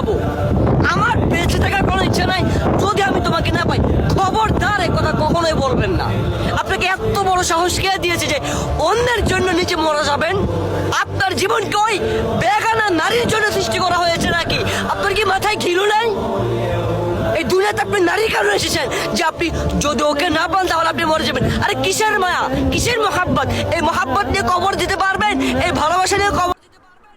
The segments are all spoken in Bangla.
যাবো। আমার বেঁচে থাকার কোনো ইচ্ছা নাই যদি আমি তোমাকে না পাই। খবরদার এ কথা কখনোই বলবেন না। আপনাকে এত বড় সাহস কে দিয়েছে যে অন্যের জন্য নিচে মরা যাবেন? আপনার জীবনকে ওই বেগানা নারীর জন্য সৃষ্টি করা হয়েছে নাকি? আপনার কি মাথায় ঘিলু নাই? এই দুনিয়াতে আপনি নারী কেন এসেছেন যে আপনি যদি ওকে না পান তাহলে আপনি মরে যাবেন? আরে কিসের মায়া, কিসের মহাব্বত? এই মহাব্বত নিয়ে কবর দিতে পারবেন? এই ভালোবাসা নিয়ে কবর দিতে পারবেন?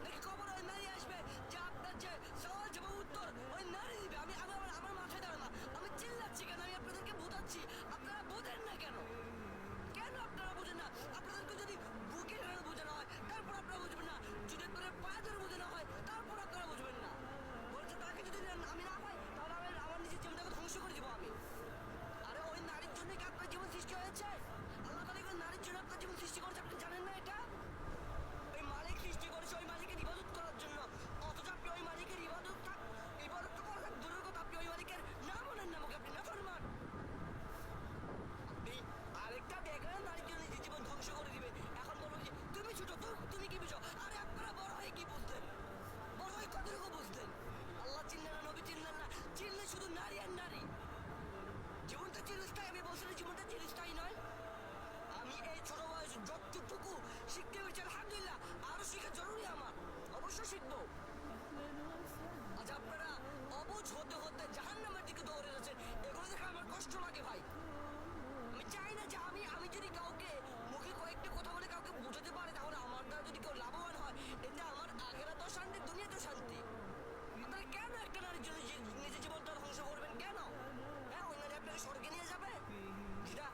নাকি কবর ওই নারী আসবে যে আপনার যে সওয়াল জবাব উত্তর ওই নারী দিবে? আমি আমি আমার আমার মাথায় ধরে না। আমি চিল্লাচ্ছি কেন? আমি আপনাদেরকে বোঝাচ্ছি, আপনারা বোঝেন না কেন? কেন আপনারা বোঝেন না? আপনাদেরকে যদি বুকের হাড় বোঝানো হয় তারপর আপনারা বুঝবেন না, যদি আপনাদের পায়ে ধরে বোঝানো হয় তারপর আপনারা বুঝবেন না। বলছে তাকে যদি আমি না পাই তাহলে আমি আমার নিজের জীবনটাকে ধ্বংস করে দিব আমি। আরে ওই নারীর জন্য কি আপনার জীবন সৃষ্টি হয়েছে? আল্লাহ তাআলা ওই নারীর জন্য আপনার জীবন সৃষ্টি করেছে, আপনি জানেন না এটা? ওই মালিক সৃষ্টি করেছে ওই মালিকের ইবাদত করার জন্য, অথচ আপনি ওই মালিকের ইবাদত তো করা দূরের কথা, আপনি ওই মালিকের নামও নেন না মুখে, আপনি নাফরমান। আপনি আরেকটা দেখলেন নারীর জন্য নিজের জীবন ধ্বংস করে দিবে, এখন বলবো যে তুমি ছোট, তুমি কি বুঝো? আরে আপনারা বড় হয়ে কি বুঝলেন? বড় হয়ে কতটুকু বুঝলেন? আল্লাহ চিনলেন না, নবী চিনলেন না, চিনলে শুধু নারী আর নারী। জীবনটা চিরস্থায়ী, আমি বলছি না জীবনটা চিরস্থায়ী নয়। আমি এই ছোট বয়সে যতটুকু শিখতে পেরেছি আলহামদুলিল্লাহ, আরো শেখা জরুরি আমার, অবশ্যই শিখবো। আজ আপনারা অবুঝ হতে হতে জাহান্নামের দিকে দৌড়ে যাচ্ছেন, এগুলো দেখে আমার কষ্ট লাগে ভাই। আমি চাই না যে আমি যদি কাউকে মুখে কয়েকটা কথা বলে কাউকে বোঝাতে পারি তাহলে আমার দ্বারা যদি কেউ লাভবান হয়, এতে আমার আখিরাতেও শান্তি, দুনিয়াতেও শান্তি। আপনারা কেন একটা নারীর জন্য নিজের জীবনটা ধ্বংস করবেন কেন? হ্যাঁ, ওই নারী আপনাকে স্বর্গে নিয়ে যাবে, যেটা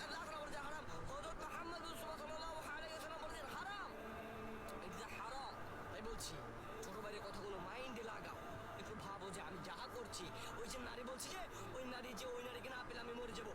আল্লাহ তাআলা বলেছে হারাম। হযরত মুহাম্মদ সাল্লাল্লাহু আলাইহি ওয়াসাল্লাম বলেছেন হারাম, এটা হারাম। তাই বলছি ছোট ভাইয়ের কথাগুলো মাইন্ডে লাগাও, একটু ভাবো যে আমি যাহা করছি, ওই যে নারী বলছি যে ওই নারীকে না পেলে আমি মরে যাবো,